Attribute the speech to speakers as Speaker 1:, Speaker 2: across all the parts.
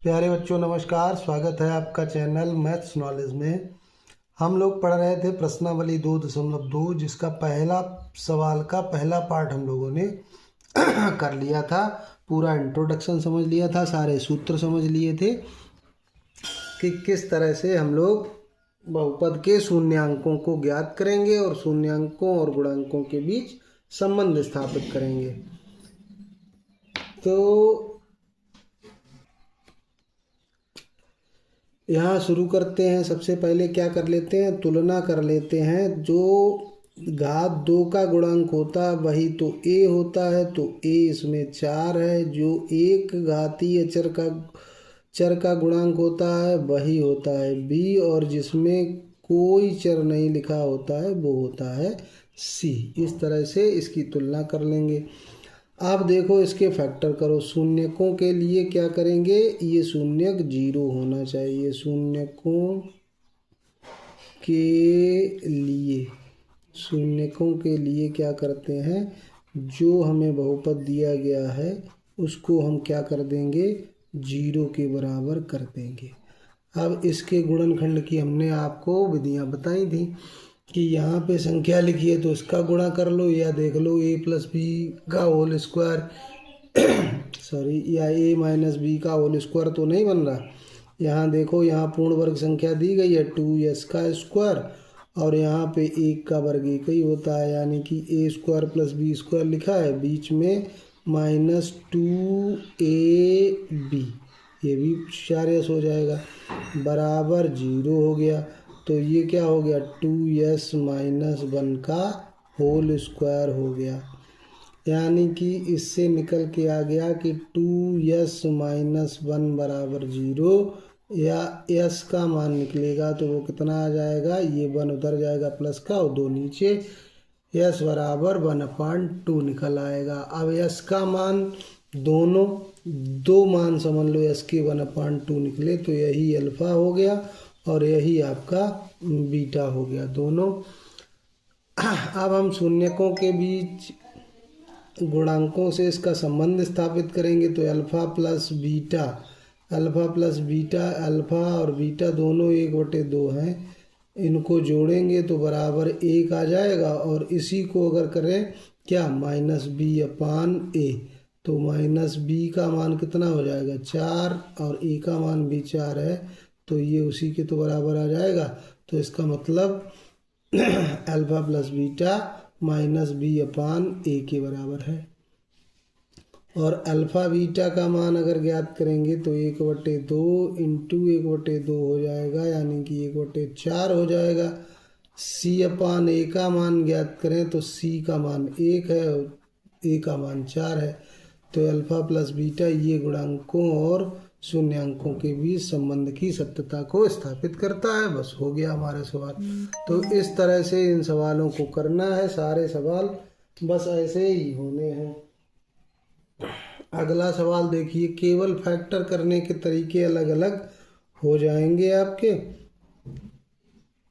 Speaker 1: प्यारे बच्चों नमस्कार। स्वागत है आपका चैनल मैथ्स नॉलेज में। हम लोग पढ़ रहे थे प्रश्नावली 2.2 जिसका पहला सवाल का पहला पार्ट हम लोगों ने कर लिया था। पूरा इंट्रोडक्शन समझ लिया था, सारे सूत्र समझ लिए थे कि किस तरह से हम लोग बहुपद के शून्यांकों को ज्ञात करेंगे और शून्यांकों और गुणांकों के बीच संबंध स्थापित करेंगे। तो यहाँ शुरू करते हैं। सबसे पहले क्या कर लेते हैं, तुलना कर लेते हैं। जो घात 2 का गुणांक होता है वही तो a होता है, तो a इसमें 4 है। जो एक घातीय चर का गुणांक होता है वही होता है b, और जिसमें कोई चर नहीं लिखा होता है वो होता है c। इस तरह से इसकी तुलना कर लेंगे। आप देखो इसके फैक्टर करो। शून्यकों के लिए क्या करेंगे, ये शून्यक 0 होना चाहिए। शून्यकों के लिए क्या करते हैं, जो हमें बहुपद दिया गया है उसको हम क्या कर देंगे, 0 के बराबर कर देंगे। अब इसके गुणनखंड की हमने आपको विधियां बताई थी कि यहाँ पे संख्या लिखी है तो इसका गुणा कर लो, या देख लो a + b का होल स्क्वायर सॉरी, या a - b का होल स्क्वायर तो नहीं बन रहा। यहाँ देखो, यहाँ पूर्ण वर्ग संख्या दी गई है 2s का स्क्वायर, और यहाँ पे 1 का वर्ग 1 ही होता है, यानी कि a² + b² लिखा है, बीच में -2ab, ये भी 4s हो जाएगा, बराबर 0 हो गया। तो ये क्या हो गया, 2s - 1 का होल स्क्वायर हो गया। यानी कि इससे निकल के आ गया कि 2s - 1 बराबर 0, या s का मान निकलेगा तो वो कितना आ जाएगा, ये 1 उधर जाएगा प्लस का और 2 नीचे, s बराबर 1/2 निकल आएगा। अब s का मान दोनों दो मान समझ लो, s के 1/2 निकले, तो यही अल्फा हो गया और यही आपका बीटा हो गया दोनों। अब हम शून्यकों के बीच गुणांकों से इसका संबंध स्थापित करेंगे। तो अल्फा प्लस बीटा, अल्फा और बीटा दोनों 1/2 हैं, इनको जोड़ेंगे तो बराबर 1 आ जाएगा। और इसी को अगर करें क्या, -b/a, तो -b का मान कितना हो जाएगा, 4, और a का मान भी 4 है, तो ये उसी के तो बराबर आ जाएगा। तो इसका मतलब अल्फा प्लस बीटा -b/a के बराबर है। और अल्फ़ा बीटा का मान अगर ज्ञात करेंगे तो 1/2 इंटू 1/2 हो जाएगा, यानी कि 1/4 हो जाएगा। c/a का मान ज्ञात करें तो c का मान 1 है और a का मान 4 है। तो अल्फ़ा प्लस बीटा ये गुणांकों और शून्यांकों के बीच संबंध की सत्यता को स्थापित करता है। बस हो गया हमारा सवाल। तो इस तरह से इन सवालों को करना है। सारे सवाल बस ऐसे ही होने हैं। अगला सवाल देखिए, केवल फैक्टर करने के तरीके अलग अलग हो जाएंगे आपके।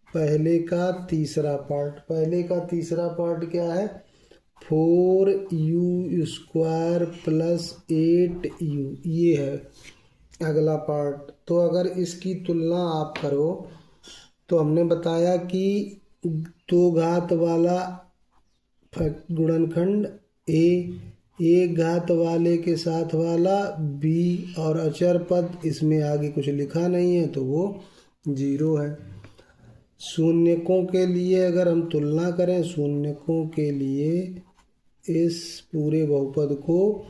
Speaker 1: पहले का तीसरा पार्ट क्या है, 4u² + 8u, ये है अगला पार्ट। तो अगर इसकी तुलना आप करो तो हमने बताया कि 2 घात वाला गुणनखंड a, 1 घात वाले के साथ वाला b, और अचर पद इसमें आगे कुछ लिखा नहीं है तो वो 0 है। शून्यकों के लिए अगर हम तुलना करें, शून्यकों के लिए इस पूरे बहुपद को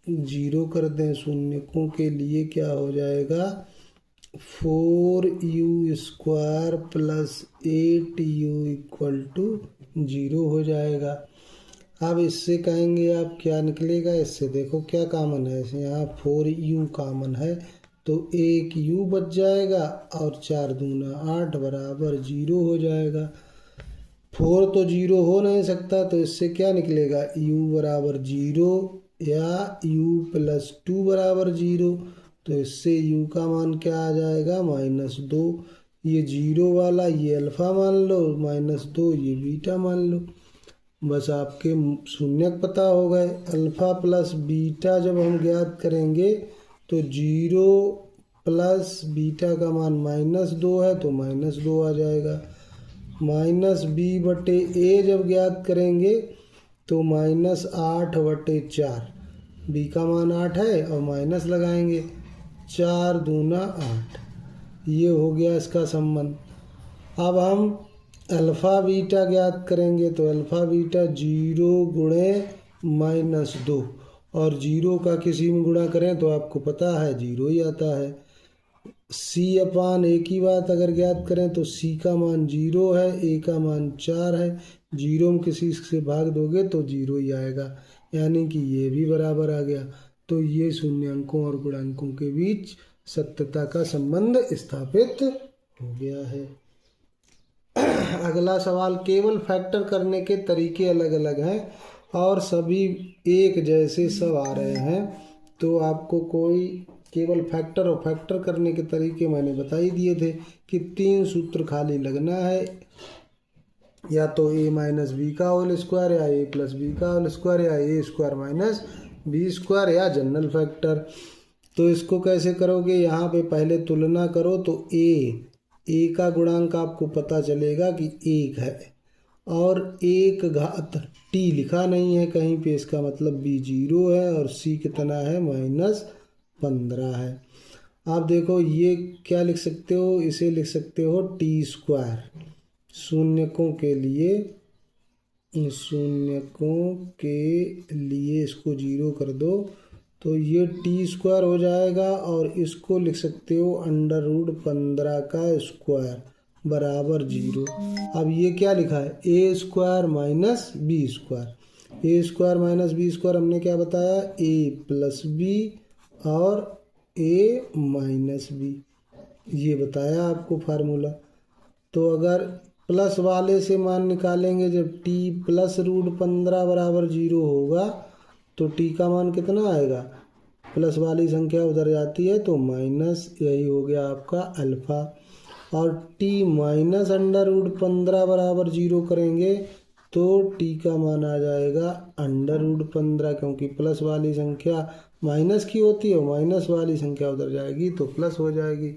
Speaker 1: 0 कर दें। शून्यकों के लिए क्या हो जाएगा, 4u² + 8u = 0 हो जाएगा। अब इससे कहेंगे आप क्या निकलेगा, इससे देखो क्या कॉमन है, यहाँ 4u कॉमन है तो 1u बच जाएगा, और 4 दूना 8 बराबर 0 हो जाएगा। 4 तो 0 हो नहीं सकता, तो इससे क्या निकलेगा, u बराबर 0 या u + 2 बराबर 0। तो इससे u का मान क्या आ जाएगा, -2। ये 0 वाला ये अल्फ़ा मान लो, -2 ये बीटा मान लो। बस आपके शून्यक पता हो गए। अल्फ़ा प्लस बीटा जब हम ज्ञात करेंगे तो 0 प्लस बीटा का मान -2 है तो -2 आ जाएगा। -b/a जब ज्ञात करेंगे तो -8/4, b का मान 8 है और माइनस लगाएंगे, 4 दूना 8, ये हो गया इसका संबंध। अब हम अल्फ़ा बीटा ज्ञात करेंगे तो अल्फ़ा बीटा 0 गुणे -2, और 0 का किसी में गुणा करें तो आपको पता है 0 ही आता है। c/a की बात अगर ज्ञात करें तो c का मान 0 है, a का मान 4 है, 0 में किसी से भाग दोगे तो 0 ही आएगा, यानी कि ये भी बराबर आ गया। तो ये शून्यांकों और गुणांकों के बीच सत्यता का संबंध स्थापित हो गया है। अगला सवाल, केवल फैक्टर करने के तरीके अलग अलग हैं और सभी एक जैसे सब आ रहे हैं, तो आपको कोई केवल फैक्टर और फैक्टर करने के तरीके मैंने बता ही दिए थे कि 3 सूत्र खाली लगना है, या तो a - b का होल स्क्वायर, या a + b का होल स्क्वायर, या a² - b² या जनरल फैक्टर। तो इसको कैसे करोगे, यहाँ पे पहले तुलना करो तो a का गुणांक आपको पता चलेगा कि 1 है, और 1 घात t लिखा नहीं है कहीं पे, इसका मतलब b 0 है, और c कितना है -15 है। आप देखो ये क्या लिख सकते हो, इसे लिख सकते हो t²। शून्यकों के लिए इसको 0 कर दो तो ये t² हो जाएगा, और इसको लिख सकते हो √15 का स्क्वायर बराबर 0। अब ये क्या लिखा है, a² - b²। a² - b² हमने क्या बताया, a + b और a - b, ये बताया आपको फार्मूला। तो अगर प्लस वाले से मान निकालेंगे, जब t + √15 बराबर 0 होगा तो t का मान कितना आएगा, प्लस वाली संख्या उधर जाती है तो माइनस, यही हो गया आपका अल्फ़ा। और t - √15 बराबर 0 करेंगे तो t का मान आ जाएगा √15, क्योंकि प्लस वाली संख्या माइनस की होती है, माइनस वाली संख्या उधर जाएगी तो प्लस हो जाएगी।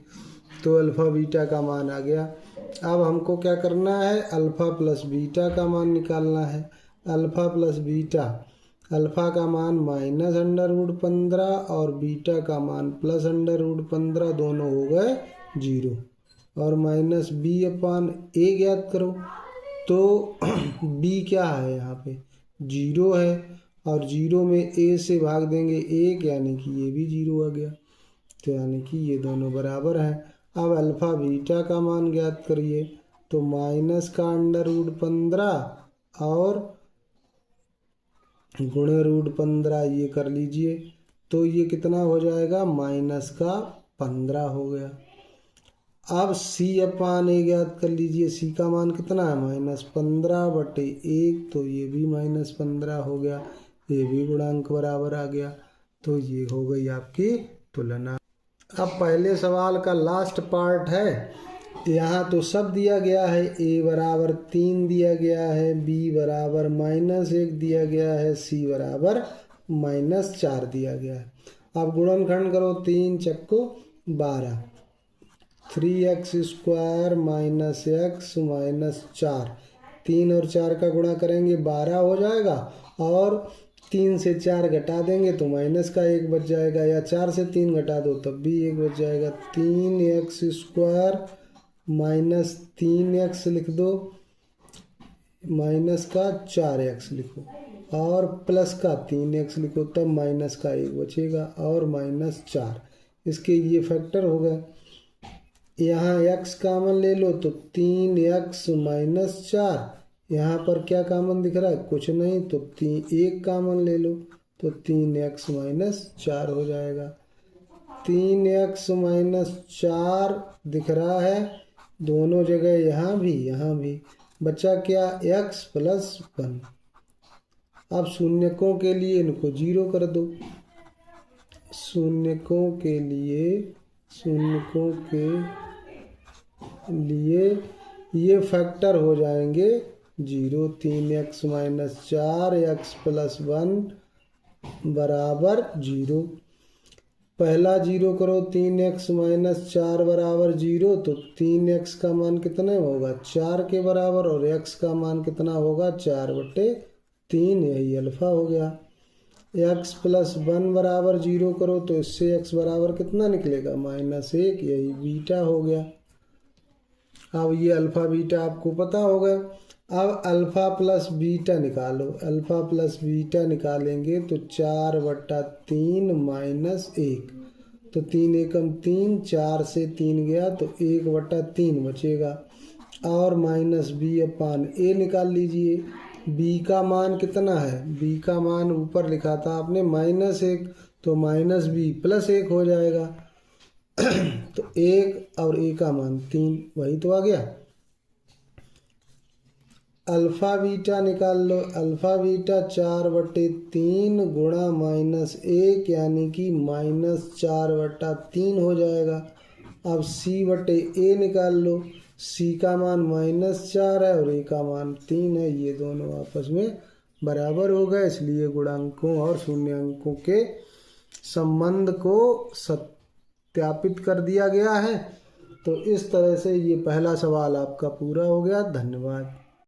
Speaker 1: तो अल्फ़ा बीटा का मान आ गया। अब हमको क्या करना है, अल्फ़ा प्लस बीटा का मान निकालना है। अल्फ़ा प्लस बीटा, अल्फ़ा का मान -√15 और बीटा का मान +√15, दोनों हो गए 0, और -b/a ज्ञात करो। तो b क्या है, यहाँ पे 0 है, और 0 में a से भाग देंगे 1, यानी कि ये भी 0 आ गया, तो यानी कि ये दोनों बराबर हैं। अब अल्फ़ा बीटा का मान ज्ञात करिए, तो माइनस का √15 और गुणे √15 ये कर लीजिए, तो ये कितना हो जाएगा, -15 हो गया। अब c/a ज्ञात कर लीजिए, c का मान कितना है, -15/1, तो ये भी -15 हो गया, ये भी गुणांक बराबर आ गया। तो ये हो गई आपकी तुलना। अब पहले सवाल का लास्ट पार्ट है, यहाँ तो सब दिया गया है, a बराबर 3 दिया गया है, b बराबर -1 दिया गया है, c बराबर -4 दिया गया है। अब गुणनखंड करो, 3 चक्को 12, 3x² - x -4, 3 और 4 का गुणा करेंगे 12 हो जाएगा, और 3 से 4 घटा देंगे तो माइनस का 1 बच जाएगा, या 4 से 3 घटा दो तब भी 1 बच जाएगा। 3x² - 3x लिख दो, माइनस का 4x लिखो, और प्लस का 3x लिखो, तब माइनस का 1 बचेगा, और -4, इसके ये फैक्टर हो गए। यहाँ x कामन ले लो तो 3x - 4, यहाँ पर क्या कामन दिख रहा है, कुछ नहीं, तो 1 कामन ले लो तो 3x - 4 हो जाएगा। 3x - 4 दिख रहा है दोनों जगह, यहाँ भी बचा क्या, x + 1। अब शून्यकों के लिए इनको 0 कर दो, शून्यकों के लिए ये फैक्टर हो जाएंगे 0। 3x - 4 x + 1 बराबर 0। पहला जीरो करो, 3x माइनस 4 बराबर 0, तो 3x का मान कितने होगा 4 के बराबर, और x का मान कितना होगा 4/3, यही अल्फा हो गया। x प्लस 1 बराबर 0 करो तो इससे x बराबर कितना निकलेगा -1, यही बीटा हो गया। अब ये अल्फा बीटा आपको पता होगा। अब अल्फा प्लस बीटा निकालो, अल्फा प्लस बीटा निकालेंगे तो 4/3 -1, तो 3 एकम 3, 4 से 3 गया तो 1/3 बचेगा। और -b/a निकाल लीजिए। b का मान कितना है, b का मान ऊपर लिखा था आपने -1, तो -b + 1 हो जाएगा। तो 1 और a का मान 3, वही तो आ गया। अल्फा बीटा निकाल लो, अल्फा बीटा 4/3 गुणा -1 यानी कि -4/3 हो जाएगा। अब c/a निकाल लो, c का मान -4 है और a का मान 3 है, ये दोनों आपस में बराबर हो गए, इसलिए गुणांकों और शून्यांकों के संबंध को सत्यापित कर दिया गया है। तो इस तरह से ये पहला सवाल आपका पूरा हो गया। धन्यवाद।